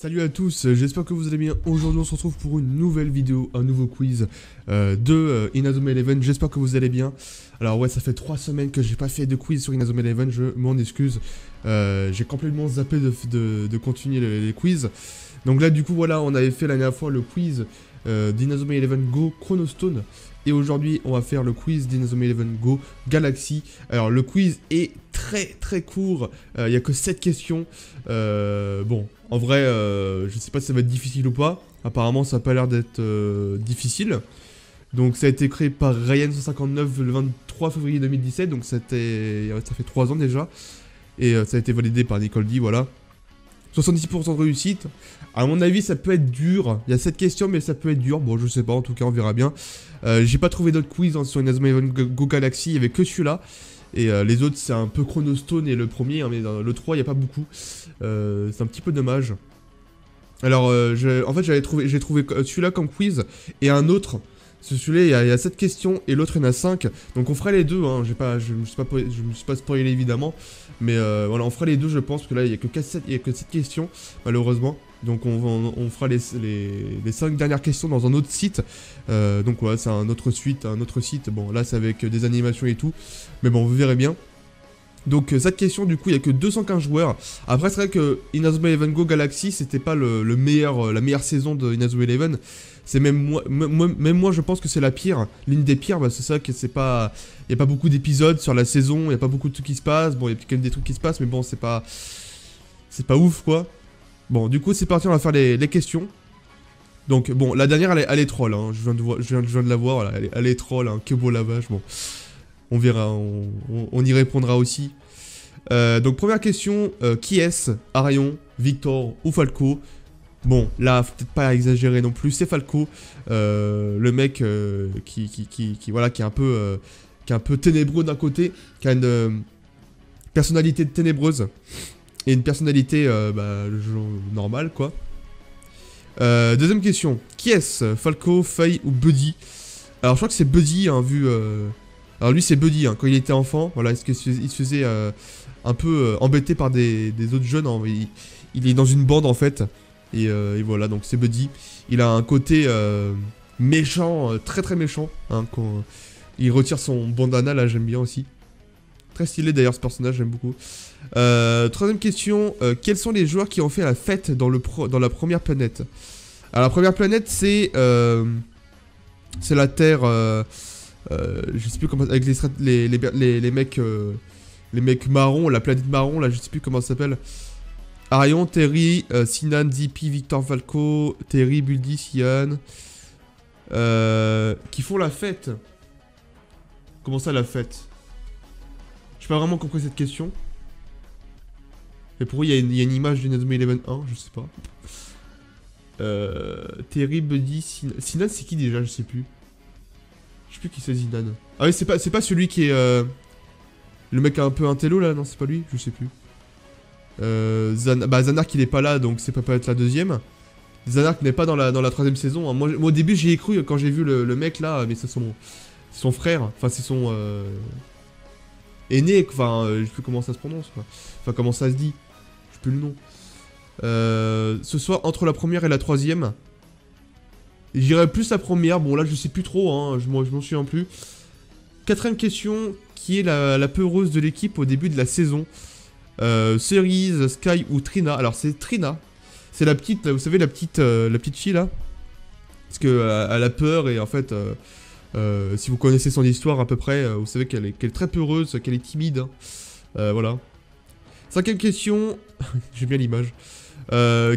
Salut à tous, j'espère que vous allez bien. Aujourd'hui on se retrouve pour une nouvelle vidéo, un nouveau quiz de Inazuma Eleven. J'espère que vous allez bien. Alors ouais, ça fait 3 semaines que j'ai pas fait de quiz sur Inazuma Eleven, je m'en excuse. J'ai complètement zappé de continuer les quiz. Donc là du coup voilà, on avait fait la dernière fois le quiz d'Inazuma Eleven Go Chronostone. Et aujourd'hui on va faire le quiz d'Inazuma Eleven Go Galaxy. Alors le quiz est très court, il n'y a que 7 questions. Bon, en vrai, je sais pas si ça va être difficile ou pas. Apparemment ça a pas l'air d'être difficile. Donc ça a été créé par Ryan159 le 23 février 2017. Donc ça fait 3 ans déjà. Et ça a été validé par Nicole D, voilà. 70% de réussite. À mon avis, ça peut être dur. Il y a 7 questions, mais ça peut être dur. Bon, je sais pas, en tout cas, on verra bien. J'ai pas trouvé d'autres quiz sur Inazuma Eleven Go Galaxy. Il y avait que celui-là. Et les autres, c'est un peu Chronostone et le premier, hein, mais dans le 3, il n'y a pas beaucoup. C'est un petit peu dommage. Alors, en fait, j'ai trouvé celui-là comme quiz et un autre. Celui-là, il y a 7 questions et l'autre, il y en a 5. Donc, on fera les deux. Hein. Je me suis pas spoilé, évidemment. Mais voilà, on fera les deux, je pense. Parce que là, il n'y a que 7 questions, malheureusement. Donc, on fera les 5 dernières questions dans un autre site. Donc, voilà, c'est un autre site. Bon, là, c'est avec des animations et tout. Mais bon, vous verrez bien. Donc cette question, du coup, il n'y a que 215 joueurs. Après, c'est vrai que Inazuma Eleven Go Galaxy, c'était pas la meilleure saison de Inazuma Eleven. C'est même moi, je pense que c'est la pire, l'une des pires. Bah, c'est ça que c'est pas, il y a pas beaucoup d'épisodes sur la saison, il y a pas beaucoup de trucs qui se passent. Bon, il y a quand même des trucs qui se passent, mais bon, c'est pas ouf, quoi. Bon, du coup, c'est parti, on va faire les questions. Donc, bon, la dernière, elle est troll. Hein. Je viens de la voir, voilà, elle est troll. Hein. Que beau lavage, bon. On verra, on y répondra aussi. Donc première question, qui est-ce? Arion, Victor ou Falco? Bon, là, faut peut-être pas exagérer non plus, c'est Falco. Le mec voilà, qui est un peu ténébreux d'un côté, qui a une personnalité ténébreuse. Et une personnalité normale, quoi. Deuxième question, qui est-ce? Falco, Faye ou Buddy? Alors je crois que c'est Buddy, hein, vu... Alors lui c'est Buddy, hein, quand il était enfant, voilà, il se faisait un peu embêté par des autres jeunes, hein, il est dans une bande en fait, et voilà, donc c'est Buddy. Il a un côté méchant, très méchant, hein, quand il retire son bandana, là j'aime bien aussi. Très stylé d'ailleurs ce personnage, j'aime beaucoup. Troisième question, quels sont les joueurs qui ont fait la fête dans la première planète? Alors la première planète c'est la Terre... je sais plus comment, avec les mecs marrons, la planète marron, là, je sais plus comment ça s'appelle. Arion, Terry, Sinan, Zippy, Victor, Falco, Terry, Buldy, Sian. Qui font la fête. Comment ça, la fête? J'ai pas vraiment compris cette question. Et pour eux, il y a une image d'Inazuma Eleven 1, je sais pas. Terry, Buddy, Sinan. Sinan, c'est qui déjà? Je sais plus. Je sais plus qui c'est Zinan. Ah oui, c'est pas celui qui est... le mec un peu intello là, non c'est pas lui, je sais plus. Zanark il est pas là, donc c'est pas être la deuxième. Zanark n'est pas dans la troisième saison. Hein. Moi au début j'y ai cru quand j'ai vu le mec là, mais c'est son frère, enfin c'est son... aîné, enfin je sais plus comment ça se prononce, quoi. Enfin comment ça se dit, je sais plus le nom. Ce soit entre la première et la troisième. J'irais plus la première, bon là je sais plus trop, hein, je m'en souviens plus. Quatrième question, qui est la peureuse de l'équipe au début de la saison? Cerise, Sky ou Trina? Alors c'est Trina, c'est la petite, vous savez la petite fille là? Parce que elle a peur et en fait, si vous connaissez son histoire à peu près, vous savez qu'elle est très peureuse, qu'elle est timide. Hein. Voilà. Cinquième question, j'ai bien l'image.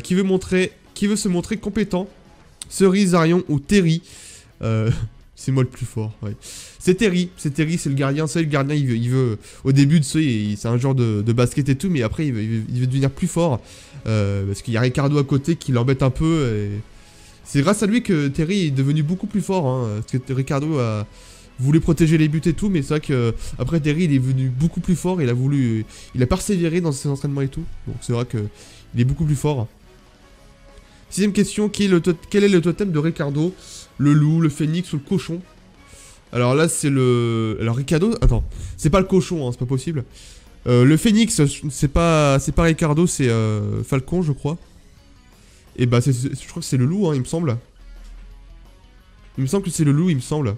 Qui veut se montrer compétent? Cerise, Arion ou Terry? C'est moi le plus fort, ouais. C'est Terry, c'est le gardien. C'est le gardien, il veut au début de c'est un genre de basket et tout, mais après il veut devenir plus fort. Parce qu'il y a Ricardo à côté qui l'embête un peu. C'est grâce à lui que Terry est devenu beaucoup plus fort. Hein, parce que Ricardo a voulu protéger les buts et tout, mais c'est vrai que après Terry il est devenu beaucoup plus fort. Il a persévéré dans ses entraînements et tout. Donc c'est vrai que il est beaucoup plus fort. Sixième question, quel est le totem de Ricardo? Le loup, le phénix ou le cochon? Alors là, c'est le... Alors Ricardo... Attends, c'est pas le cochon, hein, c'est pas possible. Le phénix, c'est pas Ricardo, c'est Falcon, je crois. Et bah, je crois que c'est le loup, hein, il me semble. Il me semble que c'est le loup, il me semble.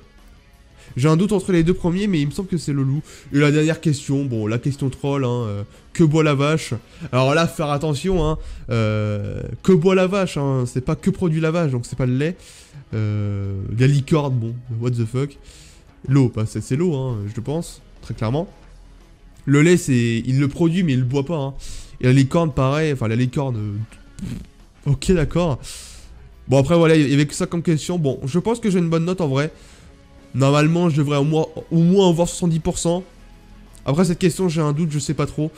J'ai un doute entre les deux premiers, mais il me semble que c'est le loup. Et la dernière question, bon, la question troll, hein, que boit la vache? Alors là, faire attention, hein, que boit la vache, hein, c'est pas que produit la vache, donc c'est pas le lait. La licorne, bon, what the fuck. L'eau, bah c'est l'eau, hein, je pense, très clairement. Le lait, il le produit, mais il le boit pas, hein. Et la licorne, pareil, enfin la licorne... ok, d'accord. Bon, après, voilà, il y avait que ça comme question. Bon, je pense que j'ai une bonne note, en vrai. Normalement, je devrais au moins avoir 70%. Après, cette question, j'ai un doute, je sais pas trop.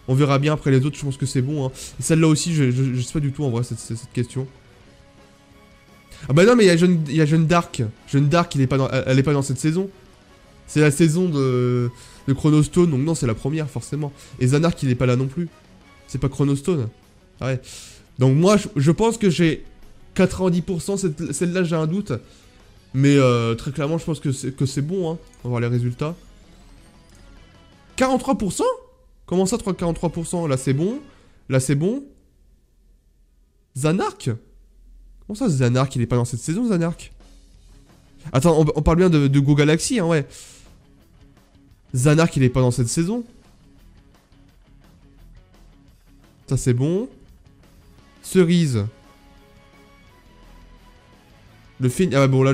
On verra bien après les autres, je pense que c'est bon, hein. Et celle-là aussi, je sais pas du tout, en vrai, cette question. Ah bah non, mais il y a Jeanne d'Arc. Jeanne d'Arc, elle est pas dans cette saison. C'est la saison de Chronostone, donc non, c'est la première, forcément. Et Zanark, il est pas là non plus. C'est pas Chronostone. Ouais. Donc moi, je pense que j'ai 90%, celle-là, j'ai un doute. Mais très clairement, je pense que c'est bon, hein. On va voir les résultats. 43%? Comment ça, 43%? Là, c'est bon. Là, c'est bon. Zanark? Comment ça, Zanark, il est pas dans cette saison, Zanark? Attends, on parle bien de Go Galaxy, hein, ouais. Zanark, il est pas dans cette saison. Ça, c'est bon. Cerise. Le film... Ah, bon, là,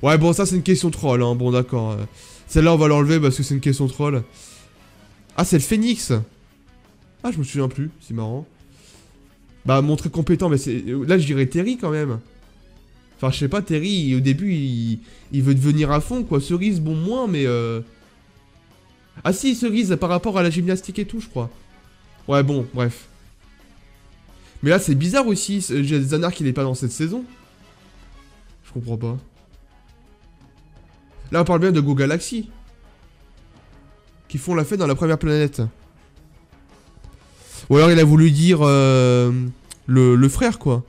Ouais, bon, ça, c'est une question troll, hein. Bon, d'accord. Celle-là, on va l'enlever parce que c'est une question troll. Ah, c'est le Phoenix. Ah, je me souviens plus. C'est marrant. Bah, montrer compétent, mais c'est... Là, je dirais Terry, quand même. Enfin, je sais pas, Terry, au début, il veut devenir à fond, quoi. Cerise, bon, moins, mais... Ah si, Cerise, par rapport à la gymnastique et tout, je crois. Ouais, bon, bref. Mais là, c'est bizarre aussi. Zanark, il est pas dans cette saison. Je comprends pas. Là, on parle bien de Go Galaxy. Qui font la fête dans la première planète. Ou alors, il a voulu dire... le frère, quoi.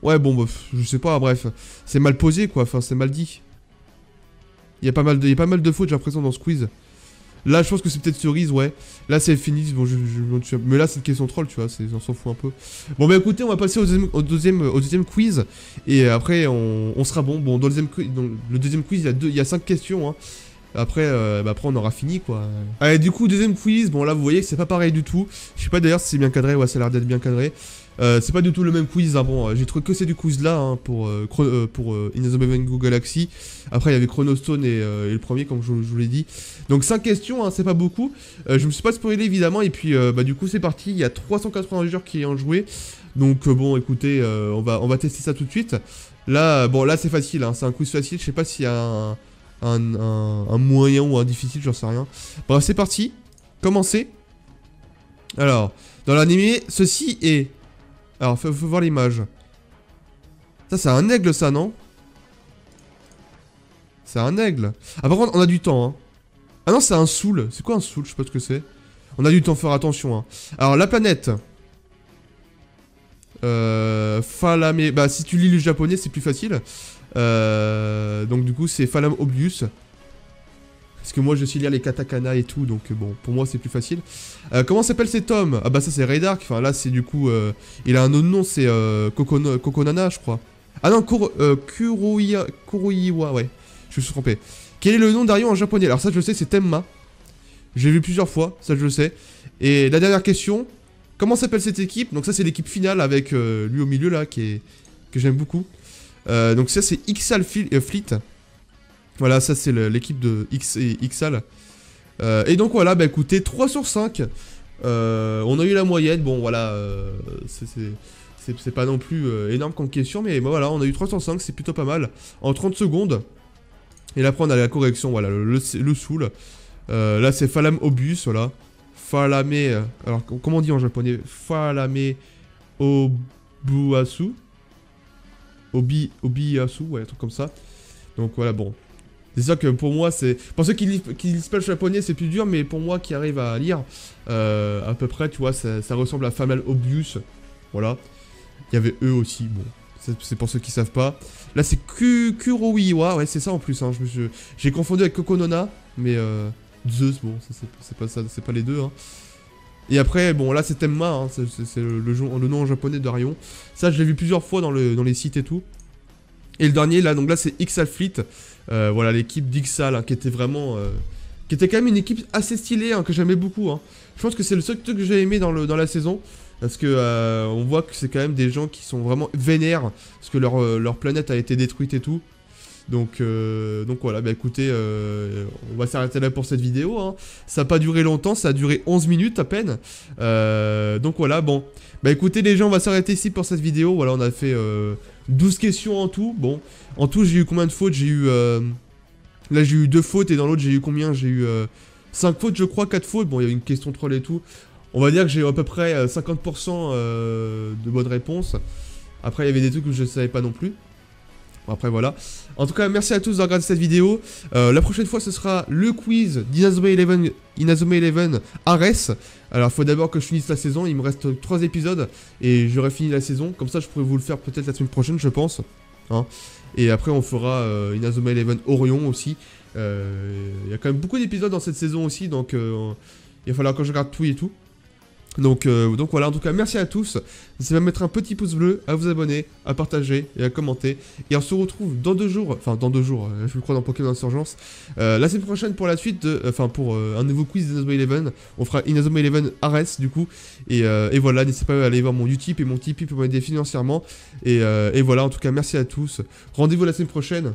Ouais, bon, bah, je sais pas, bref. C'est mal posé, quoi. Enfin, c'est mal dit. Il y a pas mal de fautes, j'ai l'impression, dans ce quiz. Là, je pense que c'est peut-être Cerise, ouais. Là, c'est Phoenix, bon, mais là, c'est une question troll, tu vois, on s'en fout un peu. Bon, bah écoutez, on va passer au deuxième quiz. Et après, on sera bon. Bon, dans le deuxième quiz, il y a 5 questions, hein. Après, après, on aura fini, quoi. Allez, du coup, deuxième quiz. Bon, là, vous voyez que c'est pas pareil du tout. Je sais pas d'ailleurs si c'est bien cadré. Ouais, ça a l'air d'être bien cadré. C'est pas du tout le même quiz, hein. Bon, j'ai trouvé que c'est du quiz là, hein, pour Inazuma Eleven Go Galaxy. Après, il y avait Chronostone et le premier, comme je vous l'ai dit. Donc 5 questions, hein, c'est pas beaucoup. Je me suis pas spoilé, évidemment, et puis bah, du coup, c'est parti. Il y a 380 joueurs qui ont joué. Donc bon, écoutez, on va tester ça tout de suite. Là, bon, là, c'est facile, hein, c'est un quiz facile. Je sais pas s'il y a un moyen ou un difficile, j'en sais rien. Bref, c'est parti. Commencez. Alors, dans l'animé, ceci est... Alors, faut voir l'image. Ça, c'est un aigle, ça, non? C'est un aigle. Ah, par contre, on a du temps, hein. Ah non, c'est un soul. C'est quoi un soul? Je sais pas ce que c'est. On a du temps, faire attention, hein. Alors, la planète. Falame... Bah, si tu lis le japonais, c'est plus facile. Donc, du coup, c'est Falam Oblius. Parce que moi, je sais lire les katakana et tout, donc bon, pour moi, c'est plus facile. Comment s'appelle cet homme? Ah bah ça, c'est Raydark. Enfin, là, c'est du coup... il a un autre nom, c'est Kokonana, je crois. Ah non, Kuroiwa, ouais. Je me suis trompé. Quel est le nom d'Arion en japonais? Alors ça, je le sais, c'est Tenma. J'ai vu plusieurs fois, ça, je le sais. Et la dernière question, comment s'appelle cette équipe? Donc ça, c'est l'équipe finale avec lui au milieu, là, que j'aime beaucoup. Donc ça, c'est Ixal Fleet. Voilà, ça c'est l'équipe de X et Xal. Et donc voilà, bah écoutez, 3 sur 5. On a eu la moyenne, bon voilà, c'est pas non plus énorme comme question, mais bah, voilà, on a eu 3 sur 5, c'est plutôt pas mal. En 30 secondes. Et là après on a la correction, voilà, le soul. Là c'est Falam Obus, voilà. Falame, alors comment on dit en japonais? Falame Obuasu. Obiasu, ouais, un truc comme ça. Donc voilà, bon. C'est sûr que pour moi, c'est... Pour ceux qui lisent pas le japonais, c'est plus dur, mais pour moi qui arrive à lire, à peu près, tu vois, ça ressemble à Famal Obvious. Voilà. Il y avait eux aussi, bon. C'est pour ceux qui savent pas. Là, c'est Kuroiwa, ouais, c'est ça en plus, hein. J'ai confondu avec Kokonona, mais Zeus, bon, c'est pas ça, c'est pas les deux, hein. Et après, bon, là, c'est Tenma, hein, c'est le nom en japonais d'Arion. Ça, je l'ai vu plusieurs fois dans les sites et tout. Et le dernier, là, donc là, c'est Ixal Fleet. Voilà, l'équipe d'Ixal, hein, qui était vraiment... qui était quand même une équipe assez stylée, hein, que j'aimais beaucoup. Hein. Je pense que c'est le seul truc que j'ai aimé dans la saison. Parce que on voit que c'est quand même des gens qui sont vraiment vénères. Parce que leur planète a été détruite et tout. Donc voilà, bah écoutez, on va s'arrêter là pour cette vidéo. Hein. Ça n'a pas duré longtemps, ça a duré 11 minutes à peine. Donc voilà, bon. Bah écoutez les gens, on va s'arrêter ici pour cette vidéo. Voilà, on a fait 12 questions en tout. Bon, en tout j'ai eu combien de fautes? J'ai eu... là j'ai eu 2 fautes et dans l'autre j'ai eu combien? J'ai eu 5 fautes je crois, 4 fautes. Bon, il y a eu une question troll et tout. On va dire que j'ai eu à peu près 50% de bonnes réponses. Après il y avait des trucs que je ne savais pas non plus. Bon, après voilà. En tout cas merci à tous d'avoir regardé cette vidéo. La prochaine fois ce sera le quiz d'Inazuma Eleven Ares. Alors il faut d'abord que je finisse la saison. Il me reste 3 épisodes et j'aurai fini la saison. Comme ça je pourrai vous le faire peut-être la semaine prochaine je pense. Hein. Et après on fera Inazuma Eleven Orion aussi. Il y a quand même beaucoup d'épisodes dans cette saison aussi. Donc il va falloir que je regarde tout et tout. Donc voilà, en tout cas, merci à tous. N'hésitez pas à mettre un petit pouce bleu, à vous abonner, à partager et à commenter. Et on se retrouve dans 2 jours, enfin dans 2 jours, je le crois dans Pokémon Insurgence. La semaine prochaine pour la suite, pour un nouveau quiz d'Inazuma Eleven. On fera Inazuma Eleven Ares du coup. Et voilà, n'hésitez pas à aller voir mon Utip et mon Tipeee pour m'aider financièrement. Et voilà, en tout cas, merci à tous. Rendez-vous la semaine prochaine.